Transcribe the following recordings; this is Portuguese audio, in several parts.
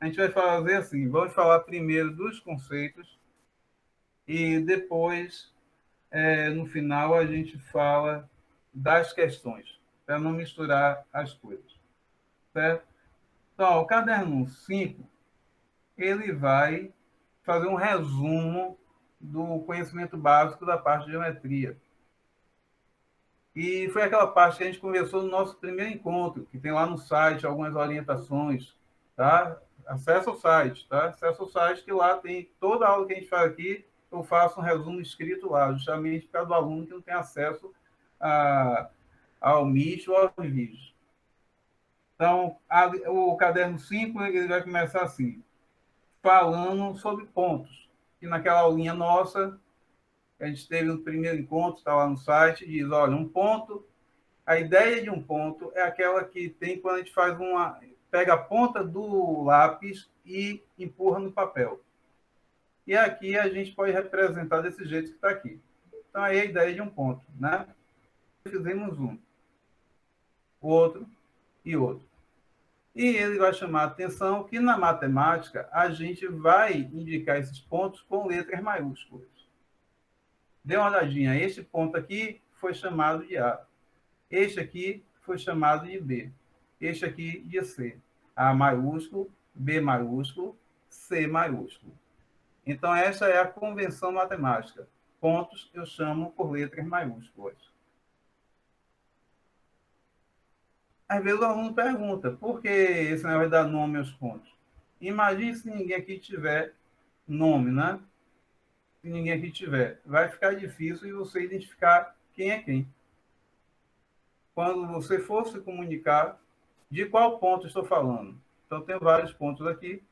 A gente vai fazer assim, vamos falar primeiro dos conceitos e depois, no final, a gente fala das questões, para não misturar as coisas, certo? Então, o caderno 5 ele vai fazer um resumo do conhecimento básico da parte de geometria. E foi aquela parte que a gente conversou no nosso primeiro encontro, que tem lá no site algumas orientações, tá? Acesse o site, tá? Acesse o site que lá tem toda a aula que a gente faz aqui, eu faço um resumo escrito lá, justamente por causa do aluno que não tem acesso ao Meet ou aos vídeos. Então, o caderno 5 ele vai começar assim, falando sobre pontos. E naquela aulinha nossa, a gente teve no primeiro encontro, está lá no site, diz, olha, um ponto, a ideia de um ponto é aquela que tem quando a gente faz pega a ponta do lápis e empurra no papel. E aqui a gente pode representar desse jeito que está aqui. Então, aí é a ideia de um ponto, né? Fizemos um, outro e outro. E ele vai chamar a atenção que na matemática a gente vai indicar esses pontos com letras maiúsculas. Dê uma olhadinha, este ponto aqui foi chamado de A. Este aqui foi chamado de B. Este aqui de C. A maiúsculo, B maiúsculo, C maiúsculo. Então, essa é a convenção matemática. Pontos eu chamo por letras maiúsculas. Às vezes o aluno pergunta, por que esse não vai dar nome aos pontos? Imagine se ninguém aqui tiver nome, né? Se ninguém aqui tiver. Vai ficar difícil de você identificar quem é quem. Quando você for se comunicar, de qual ponto estou falando? Então, tem vários pontos aqui.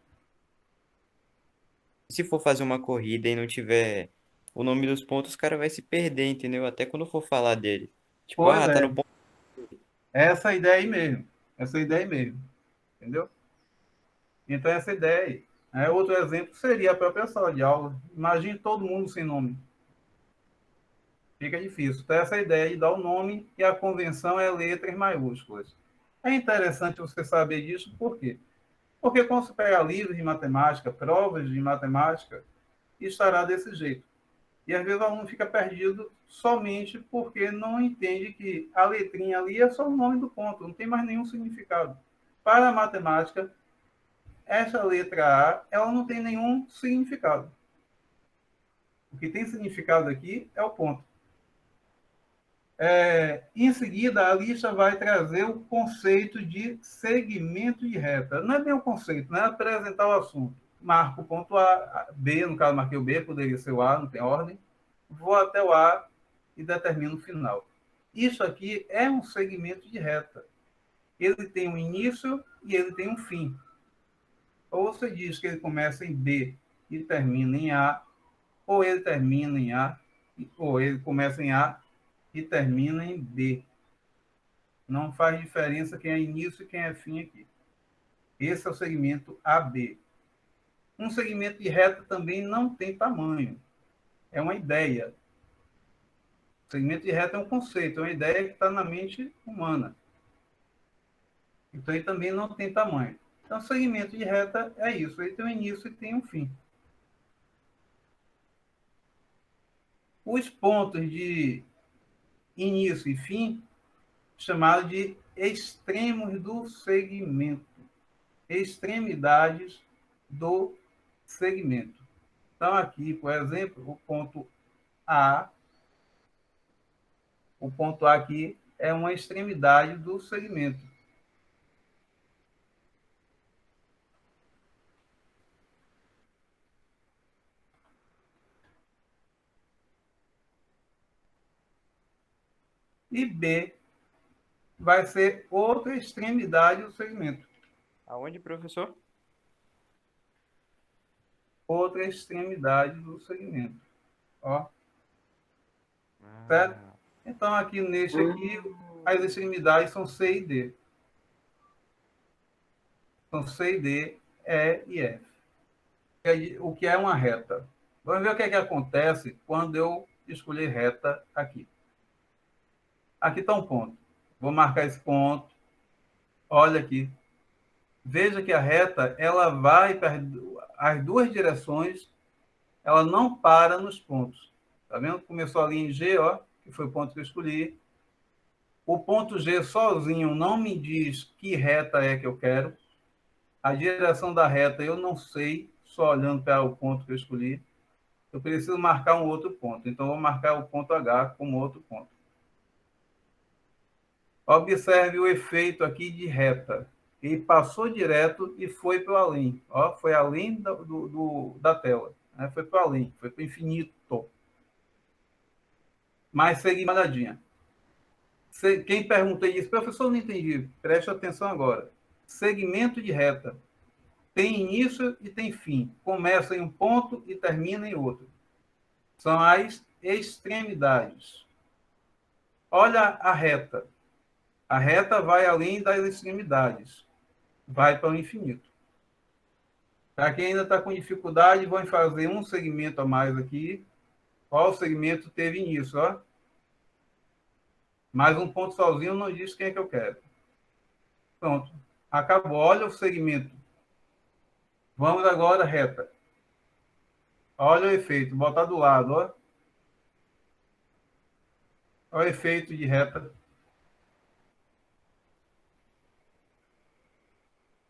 Se for fazer uma corrida e não tiver o nome dos pontos, o cara vai se perder, entendeu? Até quando for falar dele. Tipo, Pois ah, tá é, no ponto. essa ideia aí mesmo. Essa ideia aí mesmo. Entendeu? Então, essa ideia aí. Outro exemplo seria a própria sala de aula. Imagine todo mundo sem nome. Fica difícil. Então, essa ideia de dar o nome e a convenção é letras maiúsculas. É interessante você saber disso, por quê? Porque quando você pega livros de matemática, provas de matemática, estará desse jeito. E às vezes o aluno fica perdido somente porque não entende que a letrinha ali é só o nome do ponto, não tem mais nenhum significado. Para a matemática, essa letra A, ela não tem nenhum significado. O que tem significado aqui é o ponto. Em seguida, a lista vai trazer o conceito de segmento de reta. Não é bem o conceito, não é apresentar o assunto. Marco o ponto A, B, no caso marquei o B, poderia ser o A, não tem ordem. Vou até o A e determino o final. Isso aqui é um segmento de reta. Ele tem um início e ele tem um fim. Ou você diz que ele começa em B e termina em A, ou ele termina em A, ou ele começa em A e termina em B. Não faz diferença quem é início e quem é fim aqui. Esse é o segmento AB. Um segmento de reta também não tem tamanho. É uma ideia. O segmento de reta é um conceito, é uma ideia que está na mente humana. Então, ele também não tem tamanho. Então, o segmento de reta é isso. Ele tem um início e tem um fim. Os pontos de início e fim, chamados de extremos do segmento. Extremidades do segmento. Então, aqui, por exemplo, o ponto A aqui é uma extremidade do segmento. E B vai ser outra extremidade do segmento. Aonde, professor? Outra extremidade do segmento. Ó, certo? Ah, Então, aqui neste aqui, as extremidades são C e D. São C e D, E e F. O que é uma reta? Vamos ver o que é que acontece quando eu escolher reta aqui. Aqui está um ponto. Vou marcar esse ponto. Olha aqui. Veja que a reta, ela vai para as duas direções, ela não para nos pontos. Tá vendo? Começou ali em G, ó, que foi o ponto que eu escolhi. O ponto G sozinho não me diz que reta é que eu quero. A direção da reta eu não sei, só olhando para o ponto que eu escolhi. Eu preciso marcar um outro ponto. Então, vou marcar o ponto H como outro ponto. Observe o efeito aqui de reta. Ele passou direto e foi para o além. Ó, foi além da tela. Né? Foi para o além, foi para o infinito. Mas segmentadinha. Quem pergunta isso, professor, não entendi. Preste atenção agora. Segmento de reta. Tem início e tem fim. Começa em um ponto e termina em outro. São as extremidades. Olha a reta. A reta vai além das extremidades. Vai para o infinito. Para quem ainda está com dificuldade, vão fazer um segmento a mais aqui. Qual segmento teve início? Ó? Mais um ponto sozinho não diz quem é que eu quero. Pronto. Acabou. Olha o segmento. Vamos agora reta. Olha o efeito. Botar do lado. Ó. Olha o efeito de reta.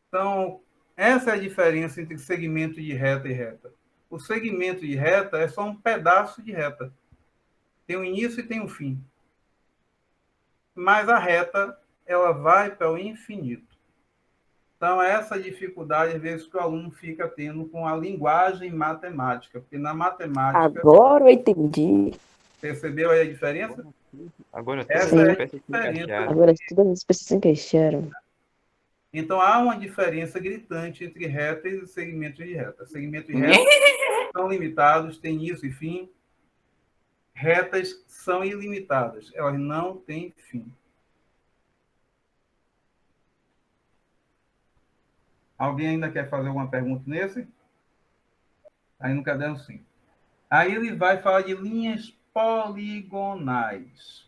Então, essa é a diferença entre segmento de reta e reta. O segmento de reta é só um pedaço de reta. Tem um início e tem um fim. Mas a reta, ela vai para o infinito. Então, essa dificuldade, às vezes, que o aluno fica tendo com a linguagem matemática. Porque na matemática, Agora eu entendi. percebeu aí a diferença? Agora todas Essa as é Sim. a peças se diferença. encaixaram. Agora todas as pessoas se encaixaram. Então, há uma diferença gritante entre reta e segmento de reta. Segmentos de reta são limitados, têm início e fim. Retas são ilimitadas, elas não têm fim. Alguém ainda quer fazer alguma pergunta nesse? Aí no caderno 5. Aí ele vai falar de linhas poligonais.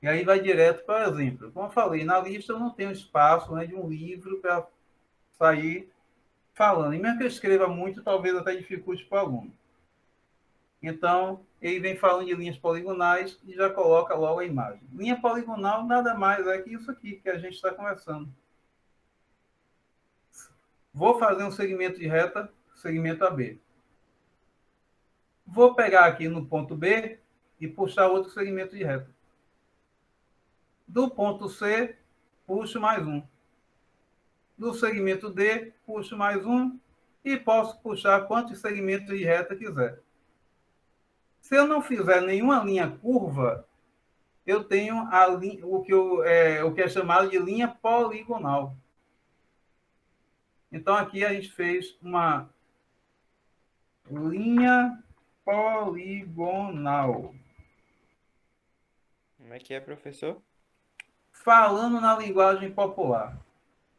E aí vai direto para o exemplo. Como eu falei, na lista eu não tenho espaço, né, de um livro para sair falando. E mesmo que eu escreva muito, talvez até dificulte para o aluno. Então, ele vem falando de linhas poligonais e já coloca logo a imagem. Linha poligonal nada mais é que isso aqui que a gente está conversando. Vou fazer um segmento de reta, segmento AB. Vou pegar aqui no ponto B e puxar outro segmento de reta. Do ponto C, puxo mais um. Do segmento D, puxo mais um e posso puxar quantos segmentos de reta quiser. Se eu não fizer nenhuma linha curva, eu tenho o que é chamado de linha poligonal. Então, aqui a gente fez uma linha poligonal. Como é que é, professor? Falando na linguagem popular,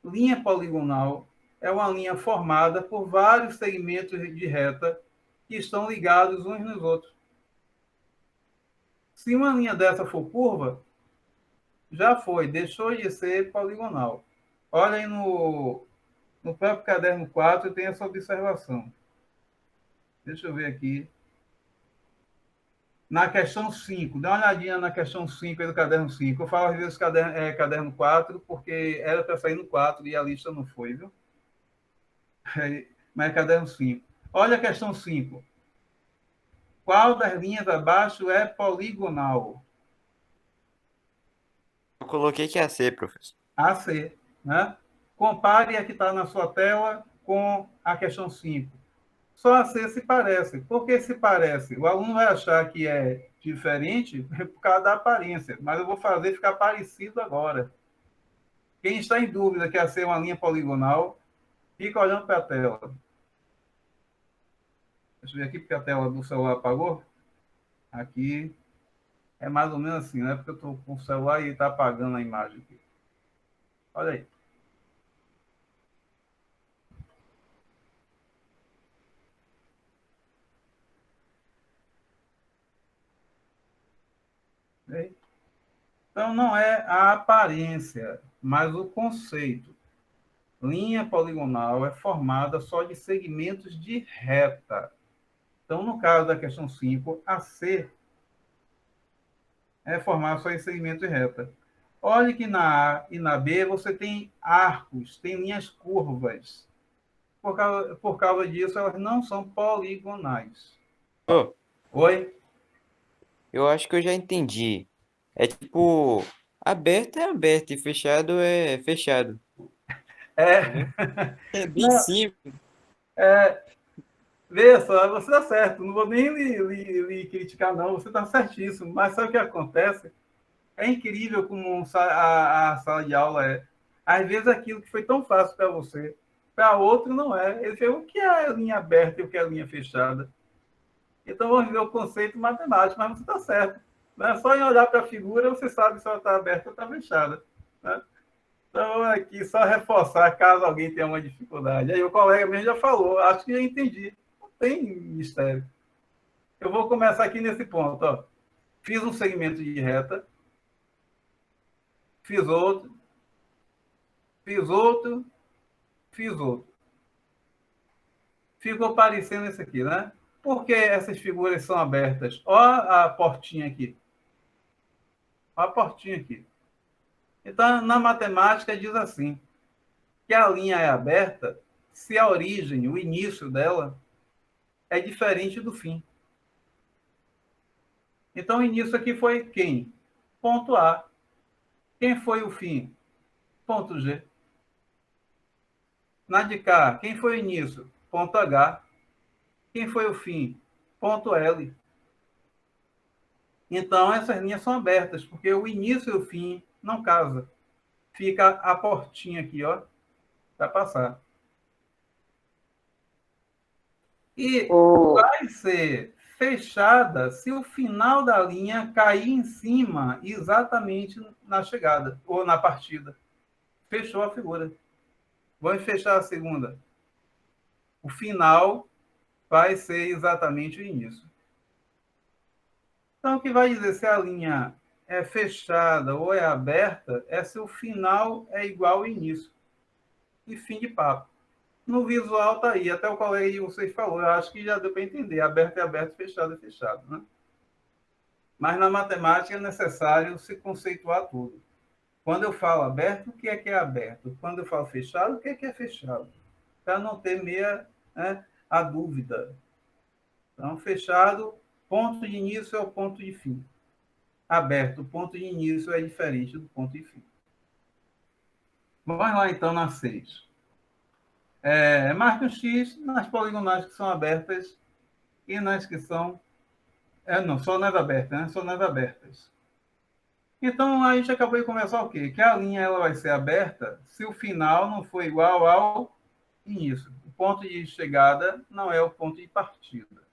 linha poligonal é uma linha formada por vários segmentos de reta que estão ligados uns nos outros. Se uma linha dessa for curva, já foi, deixou de ser poligonal. Olha aí no próprio caderno 4 tem essa observação. Deixa eu ver aqui. Na questão 5, dá uma olhadinha na questão 5 do caderno 5. Eu falo às vezes caderno 4, porque era para sair no 4 e a lista não foi, viu? Mas é caderno 5. Olha a questão 5. Qual das linhas abaixo é poligonal? Eu coloquei que ia ser, professor. AC. Né? Compare a que está na sua tela com a questão 5. Só a C se parece. Por que se parece? O aluno vai achar que é diferente por causa da aparência, mas eu vou fazer ficar parecido agora. Quem está em dúvida que a C é uma linha poligonal, fica olhando para a tela. Deixa eu ver aqui, porque a tela do celular apagou. Aqui é mais ou menos assim, né? Porque eu estou com o celular e está apagando a imagem aqui. Olha aí. Então, não é a aparência, mas o conceito. Linha poligonal é formada só de segmentos de reta. Então, no caso da questão 5, a C é formada só de segmentos de reta. Olhe que na A e na B você tem arcos, tem linhas curvas. Por causa disso, elas não são poligonais. Ô, Oi? eu acho que eu já entendi. É tipo, aberto é aberto e fechado é fechado, É, entendeu? É bem não, simples. vê só, você está certo. Não vou nem lhe criticar, não. Você está certíssimo. Mas sabe o que acontece? É incrível como a sala de aula é. Às vezes aquilo que foi tão fácil para você, para outro não é. Ele fala, o que é a linha aberta e o que é a linha fechada? Então vamos ver o conceito matemático, mas você está certo. Né? Só em olhar para a figura você sabe se ela está aberta ou está fechada. Né? Então, aqui, só reforçar caso alguém tenha uma dificuldade. Aí o colega mesmo já falou, acho que já entendi. Não tem mistério. Eu vou começar aqui nesse ponto. Ó. Fiz um segmento de reta, fiz outro, fiz outro, fiz outro. Ficou parecendo isso aqui, né? Por que essas figuras são abertas? Olha a portinha aqui. Olha a portinha aqui. Então, na matemática, diz assim, que a linha é aberta se a origem, o início dela, é diferente do fim. Então, o início aqui foi quem? Ponto A. Quem foi o fim? Ponto G. Na de cá, quem foi o início? Ponto H. Quem foi o fim? Ponto L. Então, essas linhas são abertas, porque o início e o fim não casam. Fica a portinha aqui, ó, para passar. E Ô, vai ser fechada se o final da linha cair em cima exatamente na chegada ou na partida. Fechou a figura. Vamos fechar a segunda. O final vai ser exatamente o início. Então, o que vai dizer se a linha é fechada ou é aberta é se o final é igual ao início. E fim de papo. No visual está aí, até o colega de vocês falou, eu acho que já deu para entender. Aberto é aberto, fechado é fechado. Né? Mas na matemática é necessário se conceituar tudo. Quando eu falo aberto, o que é aberto? Quando eu falo fechado, o que é fechado? Para não ter meia, né, a dúvida. Então, fechado, ponto de início é o ponto de fim. Aberto, o ponto de início é diferente do ponto de fim. Vamos lá, então, na 6. Marque um X nas poligonais que são abertas e nas que são... não, só nas abertas, né? Só nas abertas. Então, a gente acabou de conversar o quê? Que a linha ela vai ser aberta se o final não for igual ao início. O ponto de chegada não é o ponto de partida.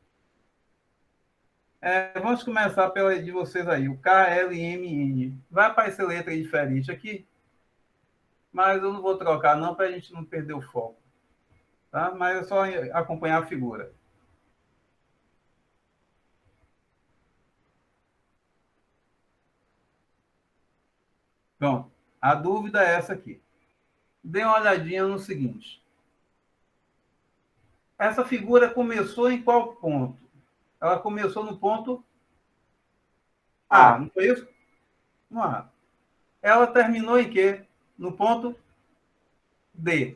Vamos começar pela de vocês aí, o KLMN. Vai aparecer letra diferente aqui, mas eu não vou trocar não para a gente não perder o foco. Tá? Mas é só acompanhar a figura. Pronto. A dúvida é essa aqui. Dê uma olhadinha no seguinte. Essa figura começou em qual ponto? Ela começou no ponto A, não foi isso? No A. Ela terminou em quê? No ponto D.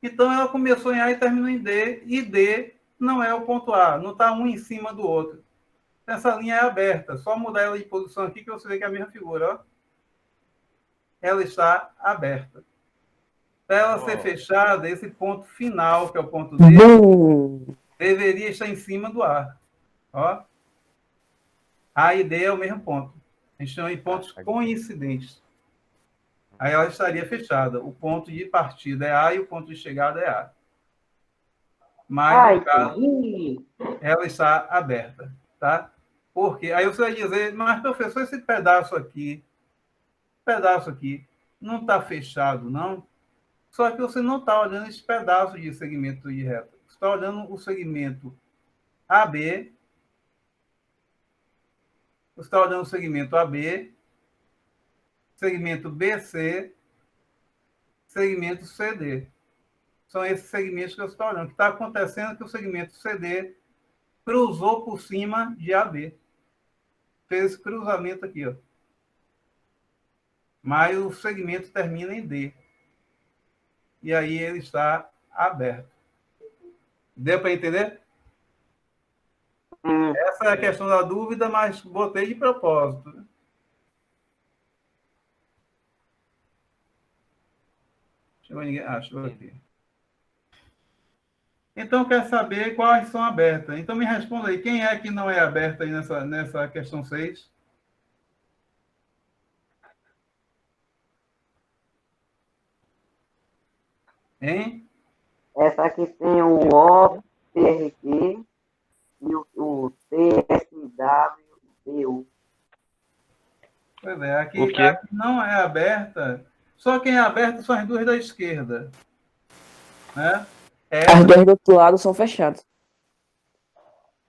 Então, ela começou em A e terminou em D, e D não é o ponto A, não está um em cima do outro. Essa linha é aberta, só mudar ela de posição aqui que você vê que é a mesma figura. Ó. Ela está aberta. Para ela ser fechada, esse ponto final, que é o ponto D, deveria estar em cima do A. Ó. A e D é o mesmo ponto. A gente chama de pontos coincidentes. Aí ela estaria fechada. O ponto de partida é A e o ponto de chegada é A. Mas, no caso, ela está aberta. Tá? Porque aí você vai dizer, mas, professor, esse pedaço aqui não está fechado, não? Só que você não está olhando esse pedaço de segmento de reta. Você está olhando o segmento AB, você está olhando o segmento AB, segmento BC, segmento CD. São esses segmentos que eu estou olhando. O que está acontecendo é que o segmento CD cruzou por cima de AB. Fez esse cruzamento aqui, ó. Mas o segmento termina em D. E aí ele está aberto. Deu para entender? Essa é a questão da dúvida, mas botei de propósito. Né? Chegou ninguém? Ah, chegou aqui. Então, quer saber quais são abertas. Então, me responda aí, quem é que não é aberta aí nessa questão 6? Hein? Essa aqui tem o OPRQ e o TSWBU. Pois é, O quê? aqui não é aberta, só quem é aberta são as duas da esquerda. Né? As duas do outro lado são fechadas.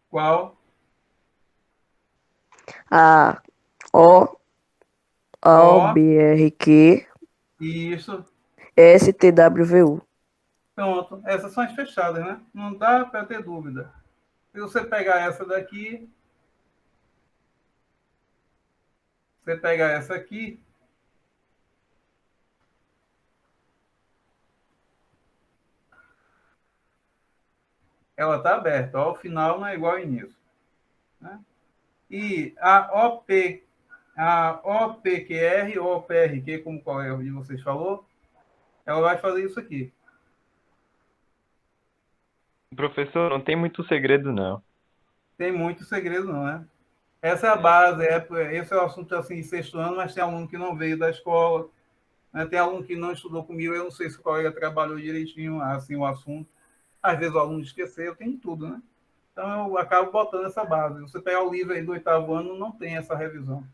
Qual? A OBRQ, Isso. STWVU. Pronto. Essas são as fechadas, né? Não dá para ter dúvida. Se você pegar essa daqui, você pegar essa aqui, ela está aberta. Ó, o final não é igual ao início. Né? E a OPQR, ou OPRQ, como qual é o de vocês falou, ela vai fazer isso aqui. Professor, não tem muito segredo, não. Tem muito segredo, não, né? Essa é a base, esse é o assunto assim, sexto ano, mas tem aluno que não veio da escola, né? Tem aluno que não estudou comigo, eu não sei se o colega trabalhou direitinho assim, o assunto. Às vezes o aluno esqueceu, tem tudo, né? Então eu acabo botando essa base. Você pegar o livro aí do oitavo ano, não tem essa revisão.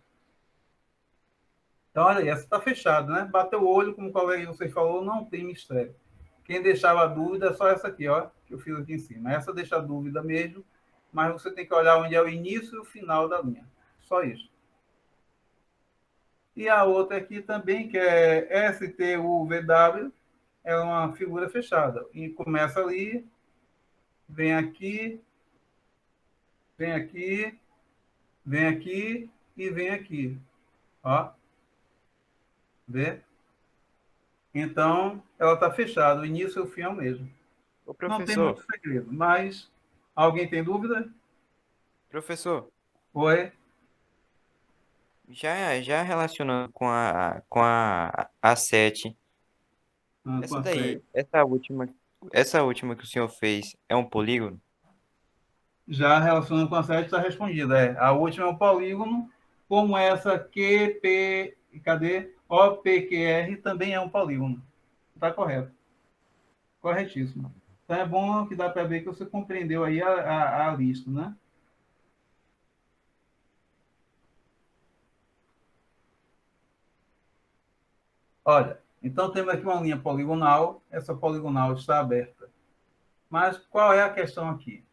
Então, olha aí, essa está fechada, né? Bateu o olho, como o colega você falou, não tem mistério. Quem deixava dúvida é só essa aqui, ó, que eu fiz aqui em cima. Essa deixa dúvida mesmo, mas você tem que olhar onde é o início e o final da linha. Só isso. E a outra aqui também, que é STUVW, é uma figura fechada. E começa ali, vem aqui, vem aqui, vem aqui e vem aqui. Ó. Vê? Então, ela está fechada. O início e o fim é o mesmo. Ô, Não tem muito professor, segredo, mas alguém tem dúvida? professor, Oi? já relacionando com a A7, Não essa daí, consegue. essa última que o senhor fez é um polígono? Já relacionando com a 7 está respondida. A última é o polígono, como essa QP, cadê? OPQR também é um polígono. Está correto. Corretíssimo. Então é bom que dá para ver que você compreendeu aí a lista, né? Olha, então temos aqui uma linha poligonal, essa poligonal está aberta. Mas qual é a questão aqui?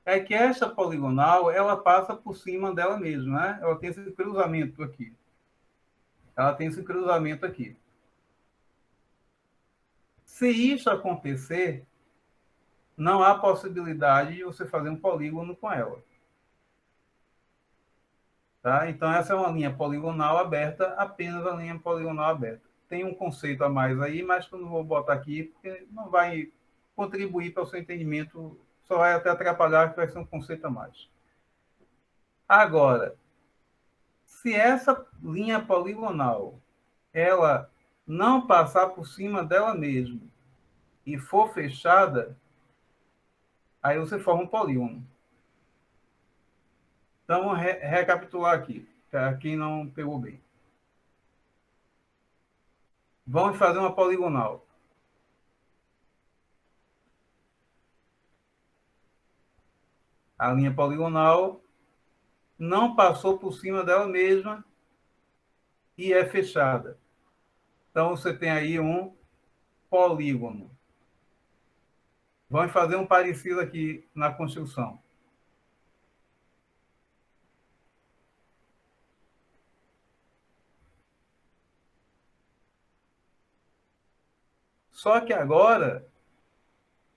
É que essa poligonal, ela passa por cima dela mesma, né? Ela tem esse cruzamento aqui. Ela tem esse cruzamento aqui. Se isso acontecer, não há possibilidade de você fazer um polígono com ela. Tá? Então, essa é uma linha poligonal aberta, apenas a linha poligonal aberta. Tem um conceito a mais aí, mas que eu não vou botar aqui, porque não vai contribuir para o seu entendimento, só vai até atrapalhar, que vai ser um conceito a mais. Agora, se essa linha poligonal ela não passar por cima dela mesma e for fechada, aí você forma um polígono. Então, vamos recapitular aqui, para quem não pegou bem. Vamos fazer uma poligonal. A linha poligonal não passou por cima dela mesma e é fechada. Então, você tem aí um polígono. Vamos fazer um parecido aqui na construção. Só que agora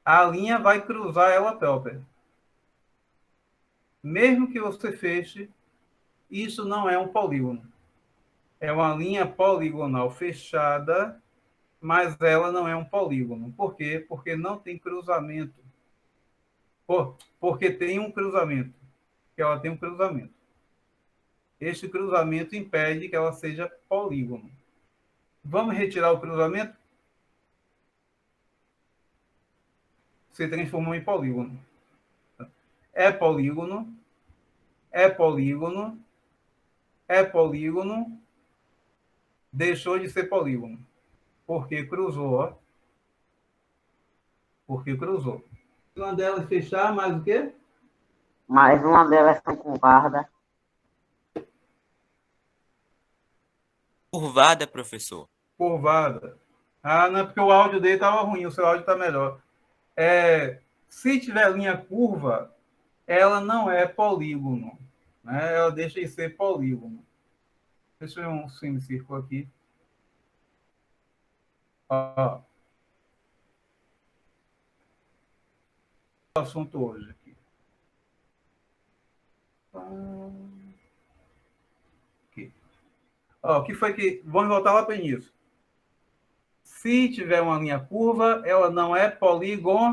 a linha vai cruzar ela própria. Mesmo que você feche, isso não é um polígono. É uma linha poligonal fechada, mas ela não é um polígono. Por quê? Porque não tem cruzamento. Porque tem um cruzamento. Que ela tem um cruzamento. Este cruzamento impede que ela seja polígono. Vamos retirar o cruzamento? Se transformou em polígono. É polígono, é polígono, é polígono, deixou de ser polígono. Porque cruzou, ó. Porque cruzou. Uma delas fechar, mais o quê? Mais uma delas são curvadas. Curvada, professor. Curvada. Ah, não é porque o áudio dele estava ruim, o seu áudio está melhor. Se tiver linha curva, ela não é polígono. Né? Ela deixa de ser polígono. Deixa eu ver um semicírculo aqui. Ó. O assunto hoje aqui. Ó, o que foi que... Vamos voltar lá para o início. Se tiver uma linha curva, ela não é poligonal.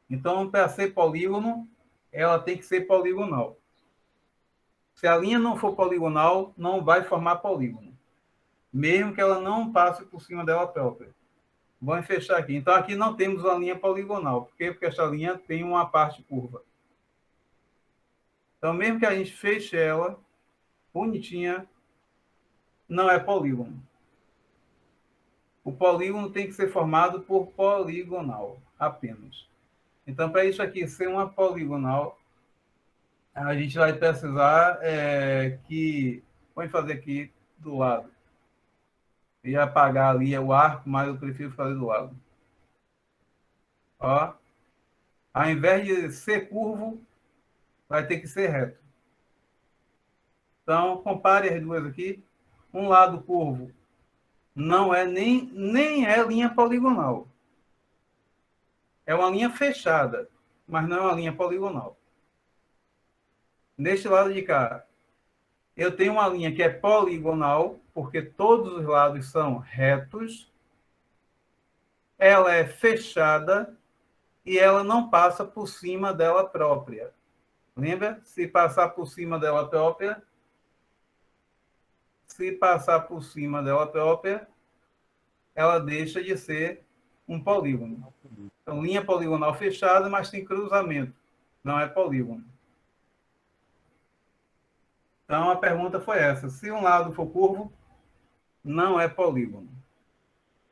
Então, para ser polígono, ela tem que ser poligonal. Se a linha não for poligonal, não vai formar polígono. Mesmo que ela não passe por cima dela própria. Vamos fechar aqui. Então, aqui não temos uma linha poligonal. Por quê? Porque essa linha tem uma parte curva. Então, mesmo que a gente feche ela, bonitinha, não é polígono. O polígono tem que ser formado por poligonal, apenas. Então, para isso aqui ser uma poligonal, a gente vai precisar que... Vamos fazer aqui do lado. Eu ia apagar ali o arco, mas eu prefiro fazer do lado. Ó. Ao invés de ser curvo, vai ter que ser reto. Então, compare as duas aqui. Um lado curvo não é nem é linha poligonal. É uma linha fechada, mas não é uma linha poligonal. Neste lado de cá, eu tenho uma linha que é poligonal, porque todos os lados são retos. Ela é fechada e ela não passa por cima dela própria. Lembra? Se passar por cima dela própria, ela deixa de ser um polígono. Então, linha poligonal fechada, mas tem cruzamento. Não é polígono. Então, a pergunta foi essa. Se um lado for curvo, não é polígono.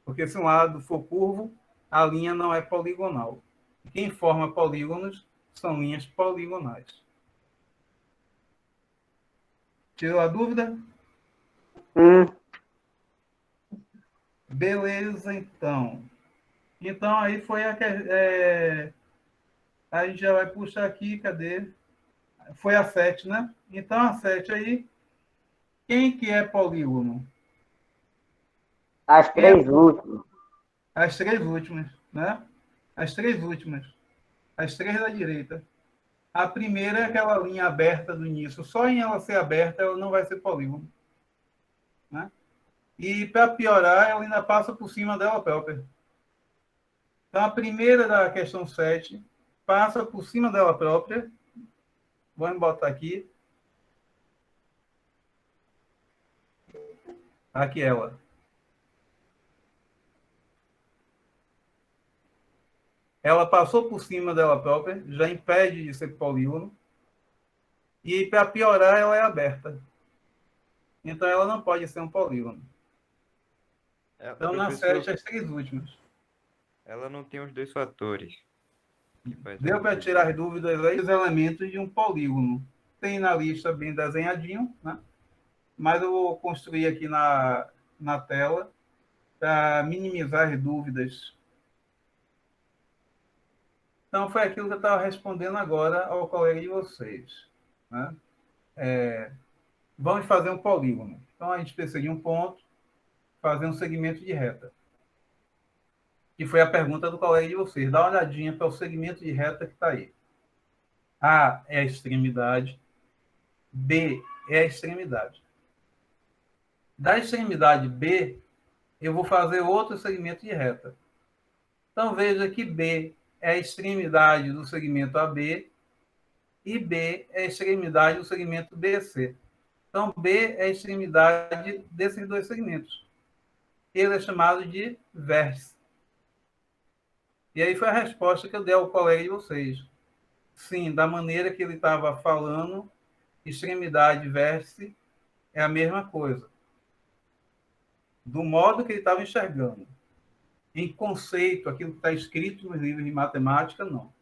Porque se um lado for curvo, a linha não é poligonal. Quem forma polígonos são linhas poligonais. Tirou a dúvida? Beleza, então. Então, aí foi a... a gente já vai puxar aqui, cadê? Foi a 7, né? Então, a 7 aí, quem que é polígono? As três últimas. As três últimas, né? As três últimas. As três da direita. A primeira é aquela linha aberta do início. Só em ela ser aberta, ela não vai ser polígono. Né? E, para piorar, ela ainda passa por cima dela própria. Então, a primeira da questão 7 passa por cima dela própria. Vamos botar aqui. Aqui ela. Ela passou por cima dela própria, já impede de ser polígono. E, para piorar, ela é aberta. Então, ela não pode ser um polígono. Então, na 7, as três últimas. Ela não tem os dois fatores. Deu para tirar as dúvidas aí? Os elementos de um polígono. Tem na lista bem desenhadinho, né? Mas eu vou construir aqui na tela para minimizar as dúvidas. Então, foi aquilo que eu estava respondendo agora ao colega de vocês. Né? Vamos fazer um polígono. Então, a gente precisa de um ponto, fazer um segmento de reta. que foi a pergunta do colega de vocês. Dá uma olhadinha para o segmento de reta que está aí. A é a extremidade, B é a extremidade. Da extremidade B, eu vou fazer outro segmento de reta. Então, veja que B é a extremidade do segmento AB e B é a extremidade do segmento BC. Então, B é a extremidade desses dois segmentos. Ele é chamado de vértice. E aí foi a resposta que eu dei ao colega de vocês. Sim, da maneira que ele estava falando, extremidade e vértice é a mesma coisa. Do modo que ele estava enxergando. Em conceito, aquilo que está escrito nos livros de matemática, não.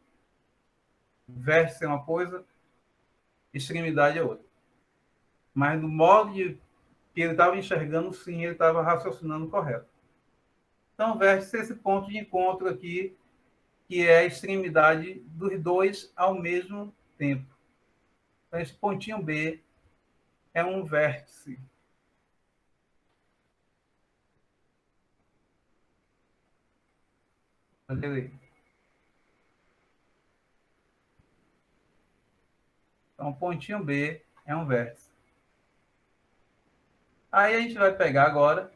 Vértice é uma coisa, extremidade é outra. Mas do modo que ele estava enxergando, sim, ele estava raciocinando correto. Então, vértice é esse ponto de encontro aqui, que é a extremidade dos dois ao mesmo tempo. Então, esse pontinho B é um vértice. Olha aí. Então, pontinho B é um vértice. Aí a gente vai pegar agora,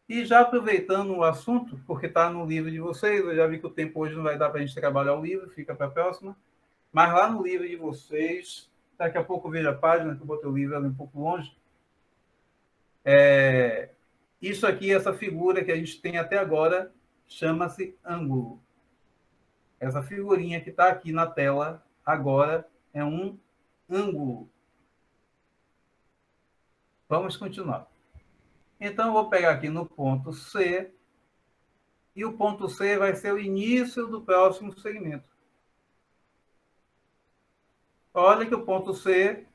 e já aproveitando o assunto, porque está no livro de vocês, eu já vi que o tempo hoje não vai dar para a gente trabalhar o livro, fica para a próxima, mas lá no livro de vocês, daqui a pouco eu vejo a página, que eu botei o livro ali um pouco longe, isso aqui, essa figura que a gente tem até agora, chama-se ângulo. Essa figurinha que está aqui na tela agora é um ângulo. Vamos continuar. Então, eu vou pegar aqui no ponto C, e o ponto C vai ser o início do próximo segmento. Olha que o ponto C,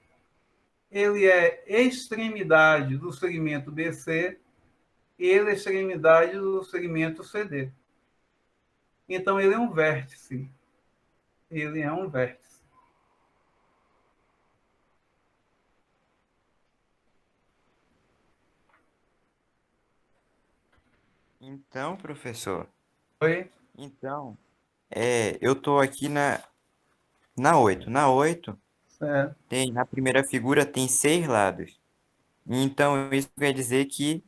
ele é extremidade do segmento BC, e ele é extremidade do segmento CD. Então, ele é um vértice. Ele é um vértice. Então, professor, Oi? então, eu tô aqui na 8. Na 8 Certo. na primeira figura tem 6 lados. Então, isso quer dizer que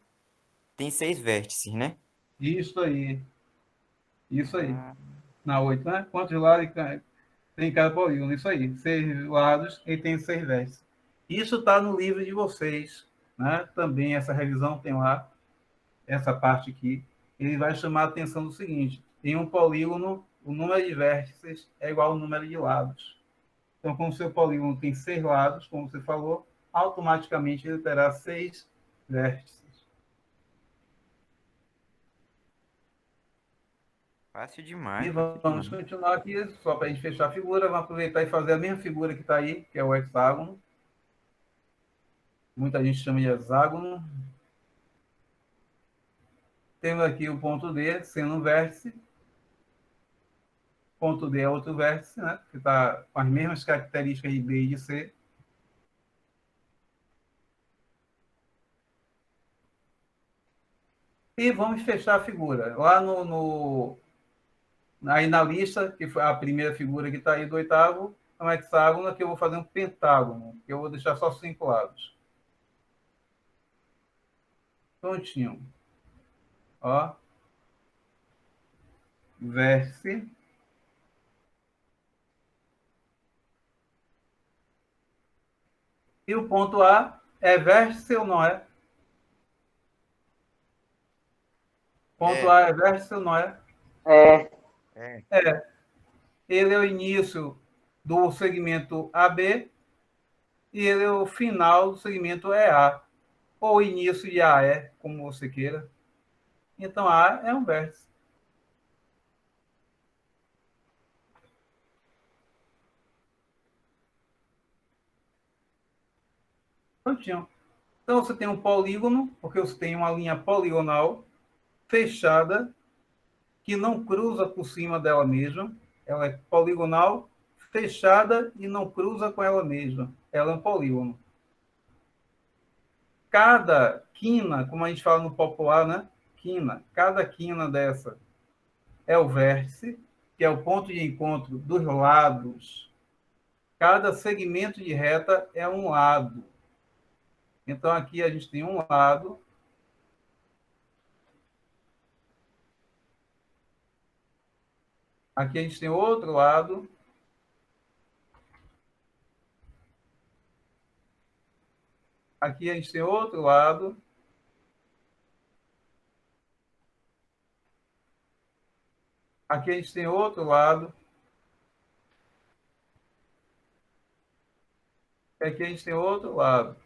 tem 6 vértices, né? Isso aí. Isso aí. Ah, Na 8, né? Quantos lados tem cada polígono? Isso aí. 6 lados e tem 6 vértices. Isso está no livro de vocês, né? Também essa revisão tem lá, essa parte aqui. Ele vai chamar a atenção do seguinte: em um polígono, o número de vértices é igual ao número de lados. Então, como o seu polígono tem 6 lados, como você falou, automaticamente ele terá 6 vértices. fácil E demais, fácil vamos demais. continuar aqui, só para a gente fechar a figura, vamos aproveitar e fazer a mesma figura que está aí, que é o hexágono. Muita gente chama de hexágono. Temos aqui o ponto D sendo um vértice. Ponto D é outro vértice, né? Que está com as mesmas características de B e de C. E vamos fechar a figura. Lá aí na lista, que foi a primeira figura que está aí do oitavo, é um hexágono, aqui eu vou fazer um pentágono, que eu vou deixar só 5 lados. Prontinho. Ó. Vértice. E o ponto A é vértice ou não é? Ponto A é vértice ou não é? É, Ele é o início do segmento AB e ele é o final do segmento EA. Ou início de AE, como você queira. Então, A é um vértice. Prontinho. Então, você tem um polígono, porque você tem uma linha poligonal fechada, que não cruza por cima dela mesma. Ela é poligonal, fechada e não cruza com ela mesma. Ela é um polígono. Cada quina, como a gente fala no popular, né? quina. Cada quina dessa é o vértice, que é o ponto de encontro dos lados. Cada segmento de reta é um lado. Então, aqui a gente tem um lado. Aqui a gente tem outro lado. Aqui a gente tem outro lado. Aqui a gente tem outro lado. Aqui a gente tem outro lado.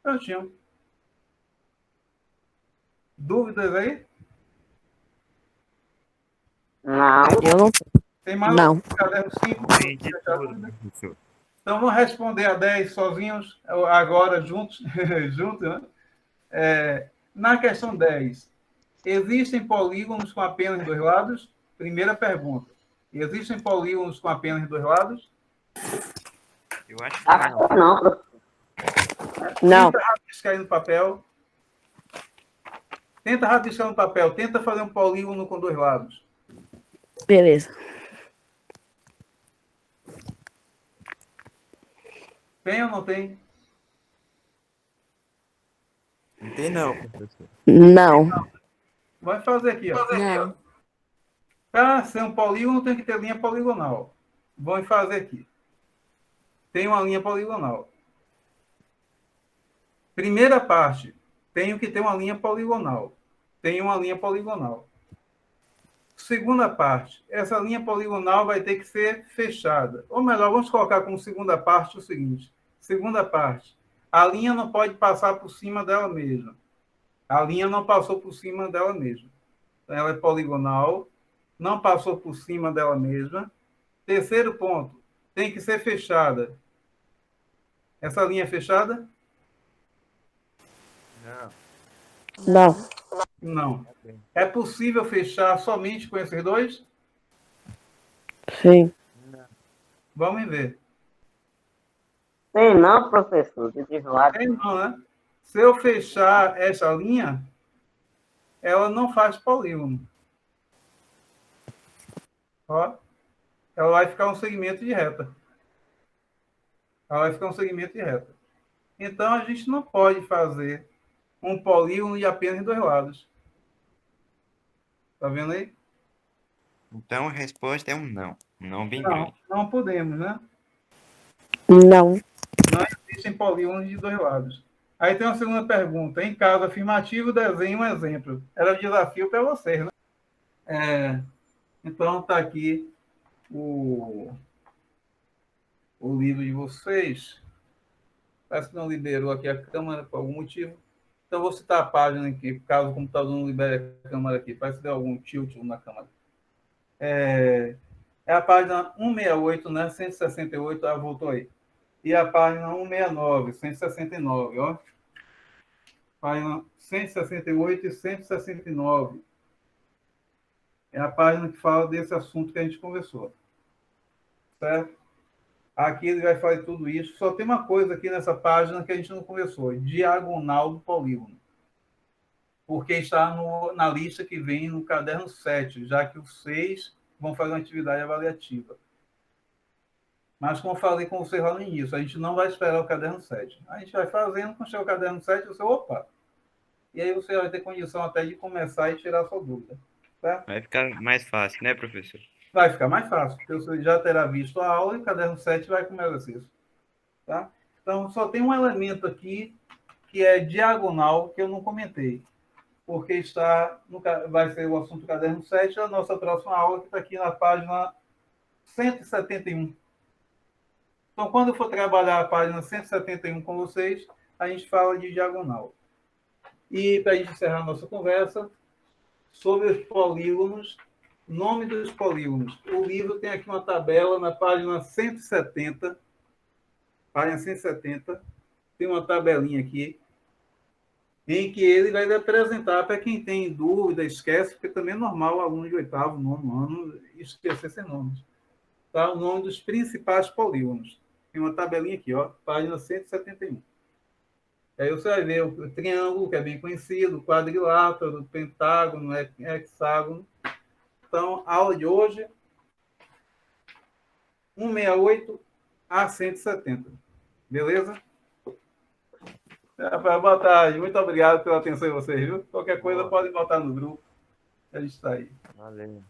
Prontinho. Dúvidas aí? Não. Eu não. Tem mais Não. um caderno 5? Entendi tudo, professor. Então, vamos responder a 10 sozinhos, agora juntos, juntos, né? Na questão 10, existem polígonos com apenas dois lados? Primeira pergunta. Existem polígonos com apenas dois lados? Eu acho que Acho não. que não, professor. Não. Tenta rabiscar aí no papel. Tenta rabiscar no papel. Tenta fazer um polígono com dois lados. Beleza. Tem ou não tem? Não tem não, professor. Não. Vai fazer aqui, ó. Não. Para ser um polígono, tem que ter linha poligonal. Vamos fazer aqui. Tem uma linha poligonal. Primeira parte, tenho que ter uma linha poligonal. Tem uma linha poligonal. Segunda parte, essa linha poligonal vai ter que ser fechada. Ou melhor, vamos colocar como segunda parte o seguinte. Segunda parte, a linha não pode passar por cima dela mesma. A linha não passou por cima dela mesma. Então, ela é poligonal, não passou por cima dela mesma. Terceiro ponto, tem que ser fechada. Essa linha é fechada? Não. Não. Não. É possível fechar somente com esses dois? Sim. Vamos ver. Tem não, professor. De lado. Tem não, né? Se eu fechar essa linha, ela não faz polígono. Ó, ela vai ficar um segmento de reta. Ela vai ficar um segmento de reta. Então, a gente não pode fazer um polígono de apenas dois lados. Tá vendo aí? Então a resposta é um não. Não bem Não, grande. não podemos, né? Não. Não existem polígonos de dois lados. Aí tem uma segunda pergunta. Em caso afirmativo, desenhe um exemplo. Era desafio para vocês, né? Então, está aqui o livro de vocês. Parece que não liberou aqui a câmera por algum motivo. Então, vou citar a página aqui, caso o computador não libere a câmera aqui. Parece que deu algum tilt na câmera. É a página 168, né? 168, voltou aí. E a página 169, 169, ó. Página 168 e 169. É a página que fala desse assunto que a gente conversou. Certo? Aqui ele vai fazer tudo isso. Só tem uma coisa aqui nessa página que a gente não conversou. Diagonal do polígono. Porque está na lista que vem no caderno 7, já que os 6 vão fazer uma atividade avaliativa. Mas, como eu falei com vocês lá no início, a gente não vai esperar o caderno 7. A gente vai fazendo, quando chegar o caderno 7, você, opa! E aí você vai ter condição até de começar e tirar a sua dúvida. Certo? Vai ficar mais fácil, né, professor? Vai ficar mais fácil, porque você já terá visto a aula e o caderno 7 vai com o exercício. Tá? Então, só tem um elemento aqui que é diagonal, que eu não comentei, porque vai ser o assunto do caderno 7, a nossa próxima aula, que está aqui na página 171. Então, quando eu for trabalhar a página 171 com vocês, a gente fala de diagonal. E, para a gente encerrar a nossa conversa, sobre os polígonos, nome dos polígonos. O livro tem aqui uma tabela na página 170. Página 170. Tem uma tabelinha aqui, em que ele vai apresentar, para quem tem dúvida, esquece, porque também é normal o aluno de 8º, 9º ano esquecer esses nomes. Tá? O nome dos principais polígonos. Tem uma tabelinha aqui, ó, página 171. Aí você vai ver o triângulo, que é bem conhecido, o quadrilátero, o pentágono, o hexágono. Então, a aula de hoje, 168 a 170. Beleza? Boa tarde. Muito obrigado pela atenção de vocês, viu? Qualquer coisa Boa. podem botar no grupo. A gente está aí. Valeu.